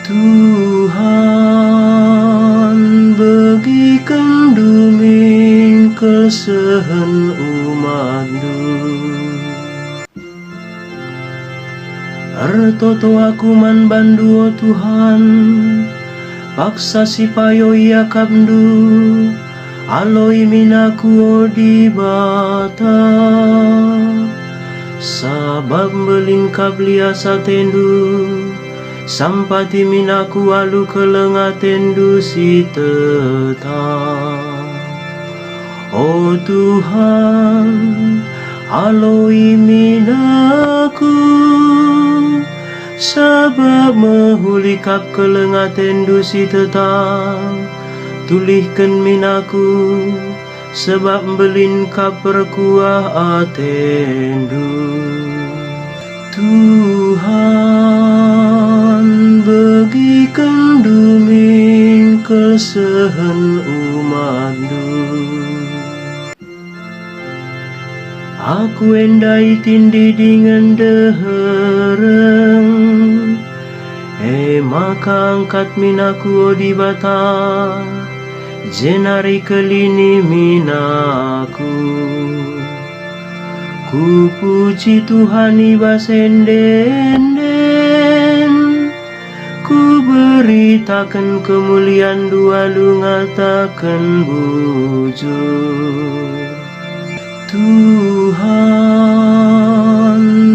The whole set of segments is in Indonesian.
Tuhan bagikan dumin kesehen umat-Mu. Ertoto aku man bandu Tuhan, paksa si payo yakapndu, aloi minaku di bata. Sabab melingkap liasa tendu, sampati minaku alu kelengatendu si tetap. Oh Tuhan, aloi minaku, sabab mehulikap kelengatendu si tetap. Tulihkan minaku, sebab belingkap perkuah atendu. Tuhan bagikan dumin kesehen umat-Mu. Aku endai tindi dengan dehereng, maka angkat minaku di bata, jenari kelini minaku. Ku puji Tuhan ibasenden, ku beritakan kemuliaan dua lu ngatakan bujur. Tuhan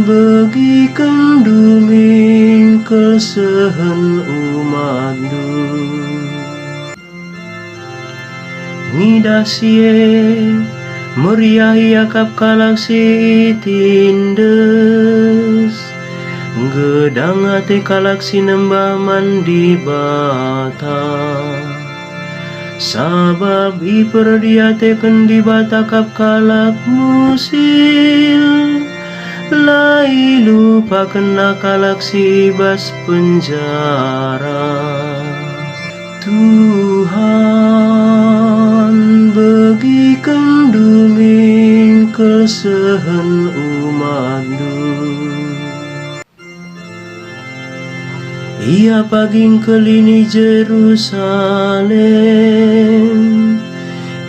bagikan dumin kesehen umat-Mu. Ngidasie meriah yakap kalaksi tindes, gedang ate kalaksi nembah mandi bata. Sabab iperdiatekan di bata kap kalak musil, lai lupa kena kalaksi bas penjara. Tuhan bagikan dumin kesehen umat-Mu. Ia paging kelini Jerusalem,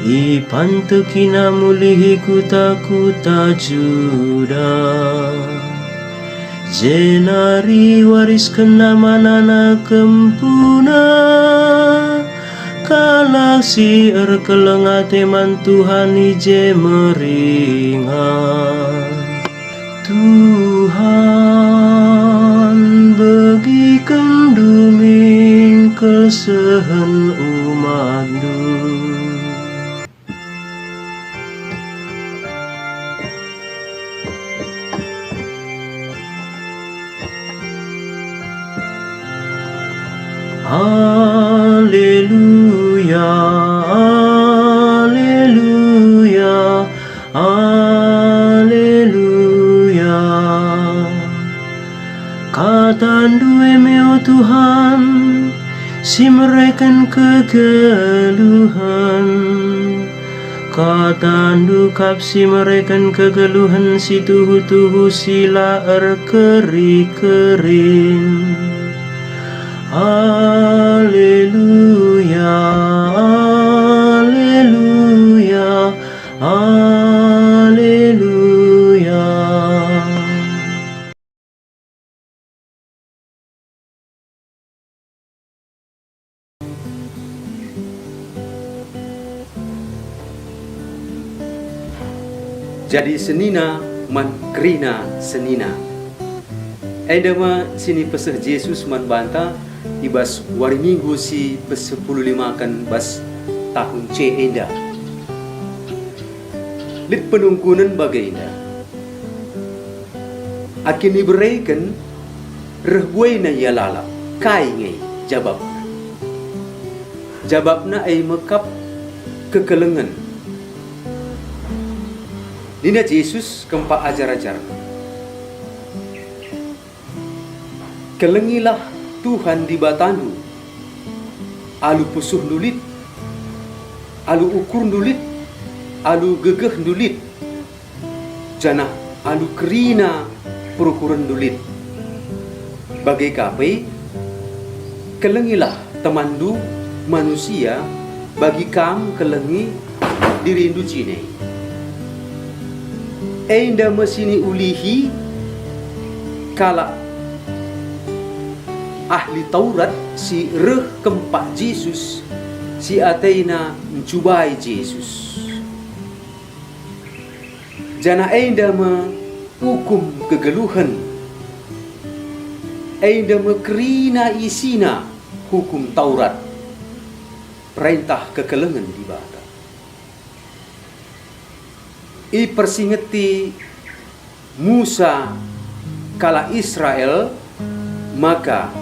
ipantekina mulihi kuta-kuta Juda. Jenari wariskan nama-nana kempuna, kalaksi erkelengate man Tuhan ije meringan. Tuhan bagikan dumin kesehen umat-Mu. Haleluya, haleluya, haleluya. Katandu emeo Tuhan, si mereken kegeluhan. Katandu kap si mereken kegeluhan, si tuhu-tuhu sila keri-kerin. Haleluya, haleluya, haleluya. Jadi senina man kerina senina. Edama sini peseh Yesus man banta ibas wari minggu si pe-15 kan bas tahun C enda. Lit penungkunan bagaina. Akin iberaikan rehbuai na yalala kai ngai jababna. Jababna ay mekap kekelengan. Nina Yesus kempa ajar-ajar. Kelengilah Tuhan di batandu, alu pusuh nulit, alu ukur nulit, alu gegeh nulit, janah alu kerina perukuran nulit. Bagai kapai, kelengilah temandu manusia bagi kam kelengi dirindu cine. Enda mesini ulihi kala ahli Taurat si reh kempak Yesus si ateina mencubai Yesus. Jana enda me hukum kegeluhan, enda me kerina isina hukum Taurat, perintah kekelengan di bata. I persingeti Musa kala Israel, maka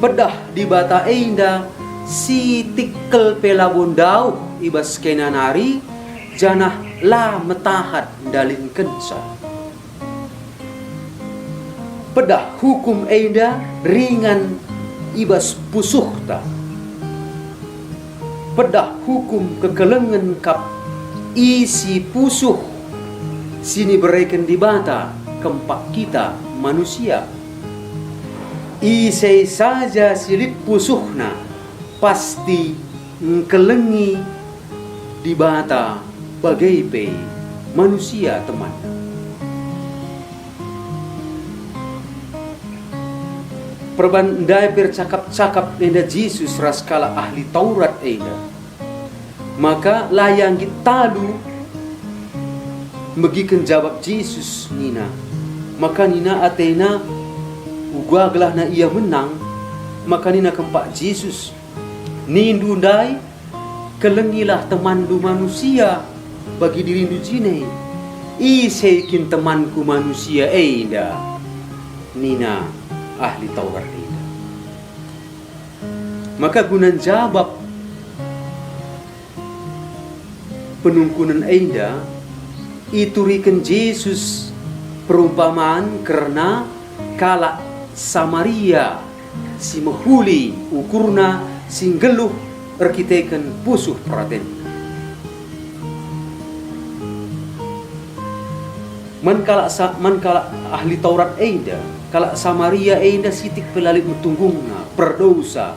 pedah di bata enda si tikel pelabondau ibas kenanari janah la metahat dalin kensa. Pedah hukum enda ringan ibas pusuhta. Pedah hukum kekelengan kap isi pusuh sini berikan di bata kempak kita manusia. Isai saja silip pusuhna pasti kelengi di bata bagai pe manusia teman. Perbandai bercakap-cakap enda Yesus raskala ahli Taurat enda. Maka layang kita lu megikan jawab Yesus nina. Maka nina atena ugaglah na ia menang. Maka nina kempak Yesus nindu dai kelengilah temandu manusia bagi dirindu jine. Iseikin temanku manusia enda nina ahli Taurat enda. Maka gunan jawab penungkunan enda iturikan Yesus perumpamaan karena kala Samaria si mahuli ukurna singgeluh erkiteken pusuh praten. Man kala ahli Taurat enda, kala Samaria enda sitik pelalit mutunggungna berdosa.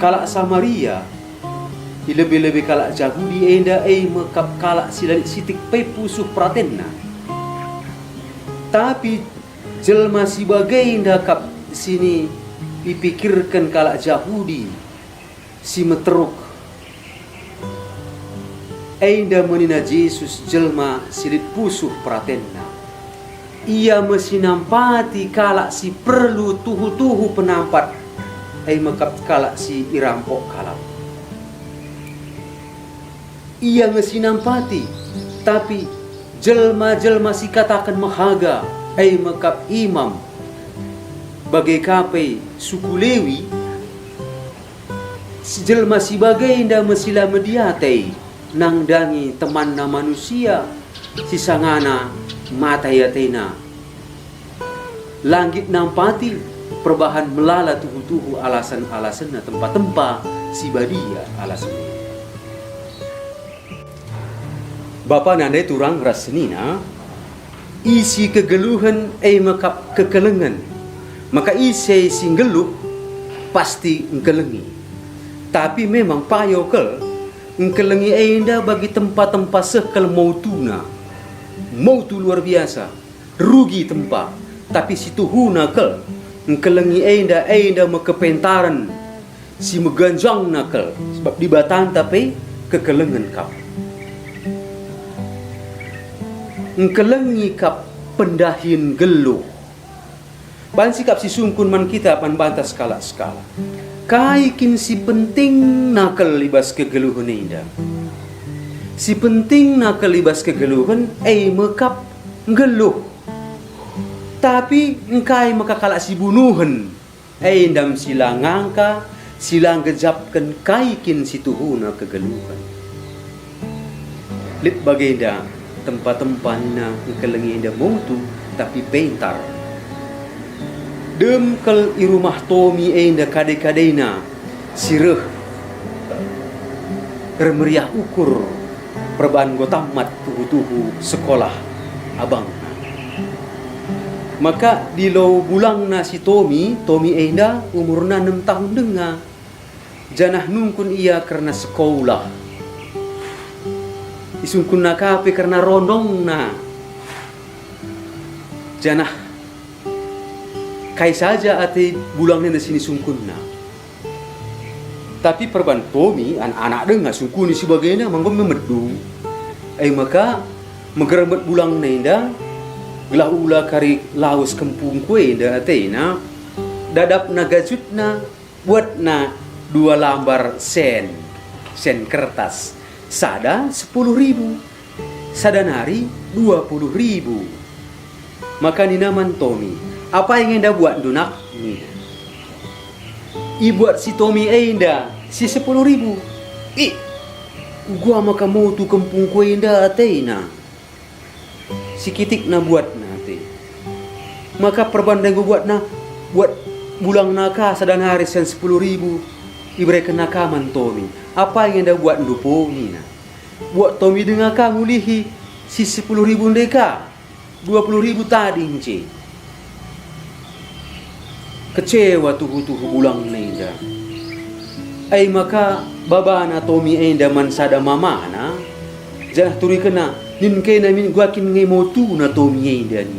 Kala Samaria lebih-lebih kala Yahudi enda mekap kala silalit sitik pe pusuh pratenna. Tapi jelma si bagai enda kap sini dipikirkan kala Yahudi si meteruk enda menina Yesus jelma silit pusuh pratenna. Ia mesti nampati kala si perlu tuhu-tuhu penampat mekap kala si irampok kalap. Ia mesti nampati, tapi jelma-jelma si katakan mahaga mekap imam bagai kape suku Lewi si jelma si bagai nda mesila mediate nang dangi teman na manusia si sangana mata yatena langit nampati perbahan melala tuhu-tuhu alasan-alasan na tempat-tempat si badia alasan. Bapa nandai turang rasenina isi kegeluhan mekap kekelengan. Maka isi singgeluh pasti engkelengi. Tapi memang payo kel engkelengi enda bagi tempat-tempat sekel mautuna. Mautu luar biasa. Rugi tempat. Tapi situ huna kel engkelengi enda mekepentaran si meganjang nakel sebab di batan tapi kekelengan kap. Engkelengi kap pendahin geluh. Ban sikap si sungkun man kita pan bantah skala-skala. Kaikin si penting nakal libas kegeluhan enda. Si penting nakal libas kegeluhan mekap geluh. Tapi engkai makakala si bunuhan. Endam sila ngangka, sila ngejapkan kaikin si tuhuna kegeluhan. Lip bagenda tempat-tempat na engkelengi enda mautu tapi pentar. Demkel irumah Tomi enda kade-kadena sireh remeriah ukur perbaan gotamat tuhu-tuhu sekolah abang. Maka di lo bulang na si Tommy enda umurna 6 tahun denga. Janah nungkun ia karena sekolah. Isungkun na kape karena rondong na. Janah kai saja ate bulangnya na sini sungkun na. Tapi perban Tommy anak-anak denga sungkun si bagainya manggom memedu. Maka megeremet bulang nenda gelah ula kari laos kempung kue da atena dadap na gajut na buat na 2 lambar sen kertas sada 10.000 sada nari 20.000. Maka ni naman Tommy apa yang enda buat dunak ni buat si Tommy enda si 10.000 gua maka mau tu kempung kue enda atena si kitik na buat nanti. Maka perbandang gue buat bulang naka sedang hari sen 10.000 diberikan nakaman Tommy. Apa yang anda buat ndupongi na? Buat Tommy dengan kamu lihi si 10.000 deka 20.000 tadi nce. Kecewa tuhu bulang nenda. Maka babana Tommy enda mansada mamana jangan turi kena nin kena min guakin ngai motu na Tommy enda ni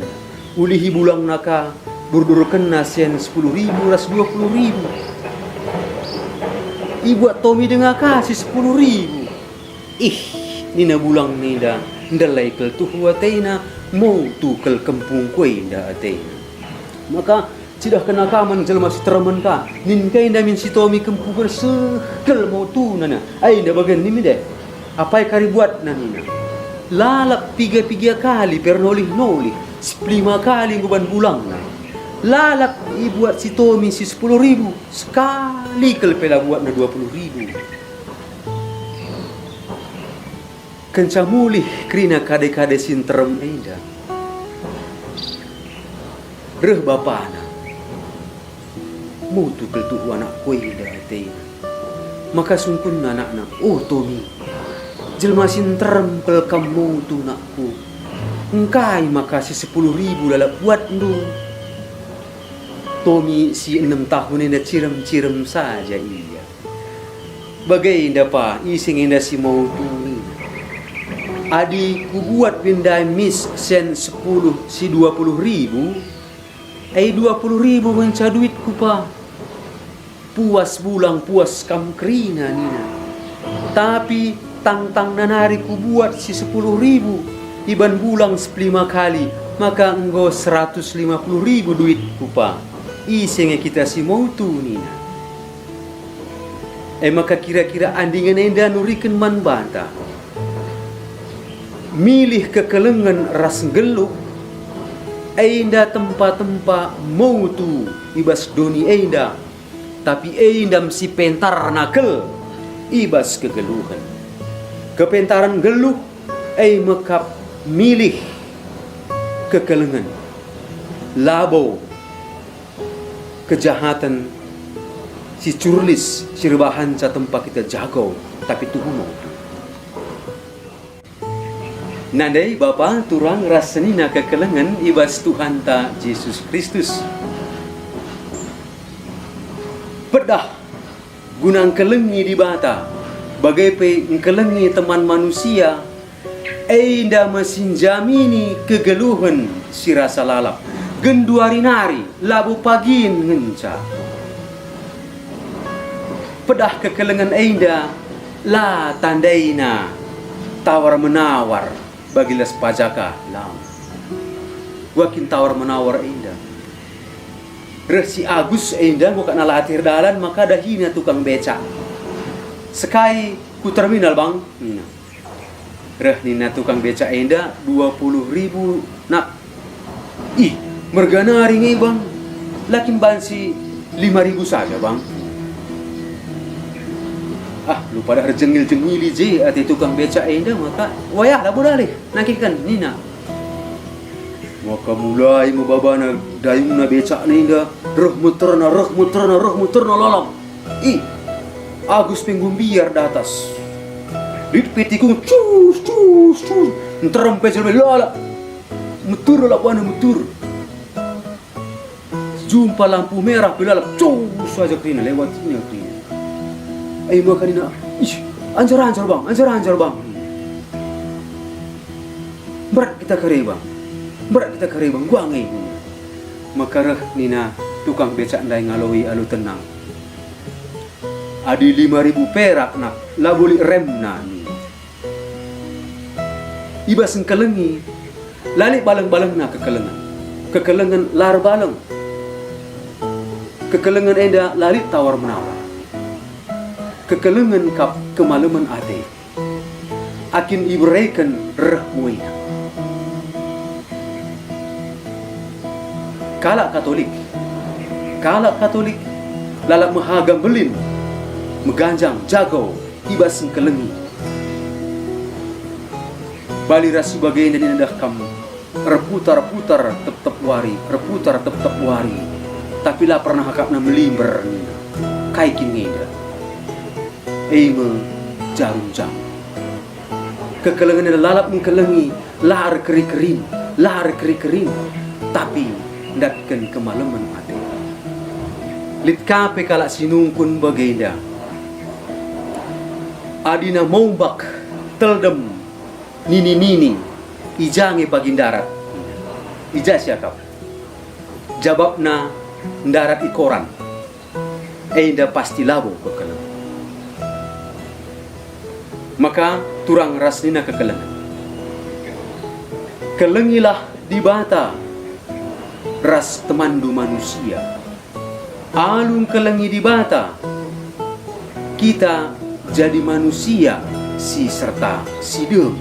ulihi bulang naka burdur kena sen 10.000 ras 20.000 buat Tommy dengan kasih 10.000 nina bulang nenda ndalai kel tu huatena mau tu kel kempung kue nda atena. Maka cidah kena kaman jelma si teraman ka nin kai nda min si Tommy kempung sekel mau tu nana nda bagian ni deh apa yang kari buat nanina lalap 3 kali pernolih 5 kali nguban bulang na lalap buat si Tommy si 10.000 sekali kelpela buat na 20.000 kencamulih krina kade-kade sinterem enda reh bapana mau tu keltuh anak kue ida atena. Maka sungkun anak-anak Tommy jelma sinterem pel kamu tu nakku engkai makasih 10.000 lalap buat ndu. Tommy si 6 tahun ini cirem-cirem saja iya. Bagai indah pa ising indah si mau tu adi ku buat pindai mis sen 10 si 20.000 20.000 menca duit ku pa puas bulang puas kam krina nina. Tapi tang nanari ku buat si 10.000 iban bulang 5 kali maka enggo 150.000 duit ku pa isenge kita si mau tu nina. Maka kira-kira andingan enda nuriken man banta milih kekelengan ras geluk enda tempat-tempat mau tu ibas doni enda tapi endam si pentar nakel ibas kegeluhan kepentaran geluk mekap milih kekelengan labo kejahatan si curlis si rebahan sa tempat kita jago tapi tuh mau tu nandai bapa turang rasenina kekelengan ibas Tuhan ta Yesus Kristus pedah gunang kelengi di bata bagai pe kelengi teman manusia inda mesin jamini kegeluhan si rasa lalap genduari nari labu pagin ngenca pedah kekelengan inda la tandaina tawar menawar bagilas pajaka lam wakin tawar menawar inda resi Agus inda bukan nalatir dalan maka dahina tukang beca sekai ku terminal bang nina reh nina tukang beca inda 20.000 nak mergana ringi bang lakin bansi 5.000 saja bang lupa dah jengil-jengili je ati tukang beca inda maka wayah lah bodalih nakikan nina maka mulai membabana dayung na beca inda roh muterna lalam Agus penggumbiar di atas dit petikung cus nterem pecel lala mutur lah buana mutur jumpa lampu merah belalap, cus saja kerina lewatinya kerina. Makanina, anjar bang. Berat kita kare bang, gua ngai. Makarah nina tukang becak ndai ngaloi alu tenang. Adi 5.000 perak nak, lah boleh rem na ni. Iba sengkelengi, lalik baleng-baleng na kekelengan lar baleng. Kekelengan enda lalik tawar menawar. Kekelengan kap kemalaman ade. Akin ibreken reh muina. Kalak Katolik lalak mahagam belim, meganjang jago iba sengkelengi. Bali rasi bagai nindah kamu reputar tep wari, tapi lah pernah hakapna melimber nina kaikin ngeda. Eime jarum. Kekelengan lalap mengkelengi lar keri-kerin, tapi ndatkan kemalaman ade. Lit kape kalak sinungkun bagenda. Adina mombak teldem nini ijange bagindarat. Ija siakap. Jawabna ndarat ikoran. Enda pasti labo kekelengan. Maka turang rasnina kekelengan. Kelengilah di bata ras temandu manusia. Alung kelengi di bata kita jadi manusia si serta si dem.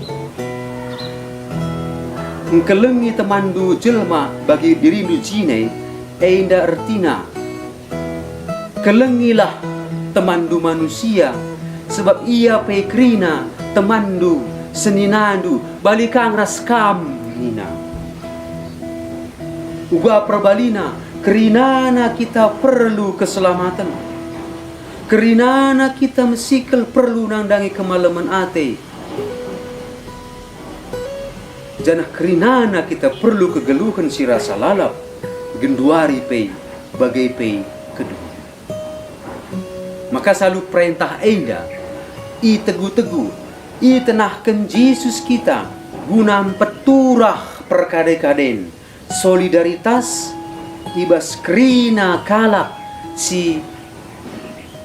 Kelengi temandu jelma bagi dirindu jine enda ertina. Kelengilah temandu manusia sebab ia pekrina temandu seninandu balikang raskam nina. Uga perbalina kerinana kita perlu keselamatan. Kerinana kita mesikel perlu nandangi kemalaman ate. Janah kerinana kita perlu kegeluhan si rasa lalap. Genduari pei bagai pei kedua. Maka selalu perintah enda i teguh-teguh i tenahkan Yesus kita guna peturah perkade-kaden solidaritas ibas krina kalak si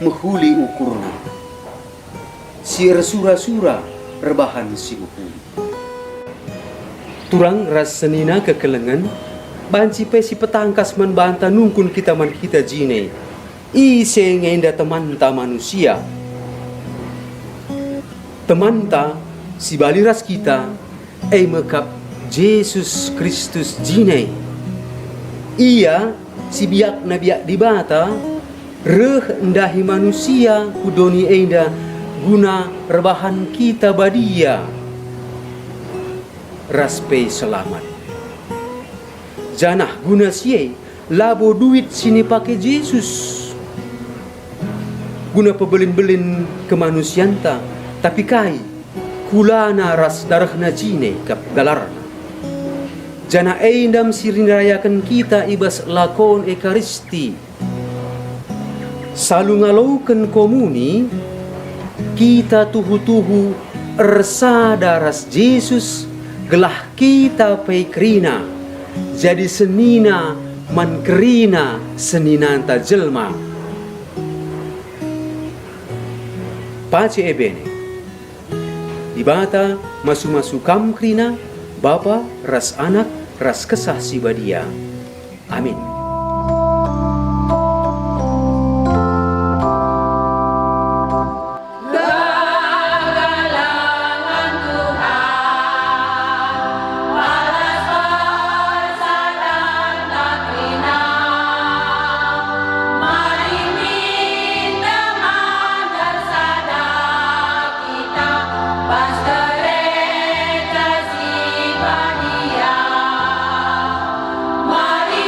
mehuli ukurna si resura-sura rebahan si ukuri. Turang ras senina kekelengan banci pe si petangkas membanta nungkun kita jine ise ngenda temanta manusia temanta si baliras kita mekap Yesus Kristus jine. Ia si biak nabiak di bata reh ndahi manusia kudoni enda guna rebahan kita badia raspe selamat. Janah guna sie labo duit sini pakai Yesus guna pebelin-belin kemanusianta tapi kai kulana ras darahna jine kap galarna. Jana endam sirinarayakan kita ibas lakon ekaristi. Salu ngalaukan komuni kita tuhu-tuhu ersada ras Yesus gelah kita peikrina jadi senina mankerina seninanta jelma. Pace ebene dibata masu-masu kam krina Bapa ras anak ras kesah si badia. Amin. Mari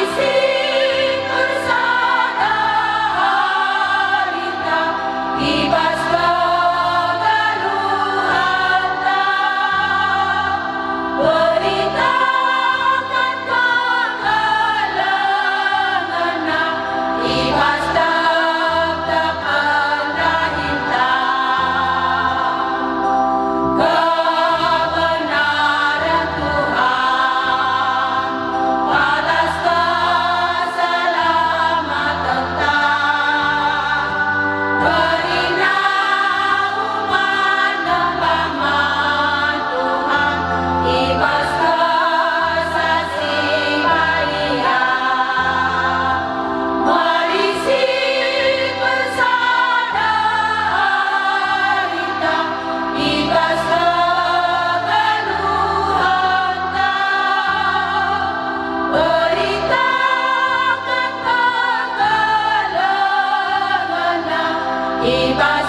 Iba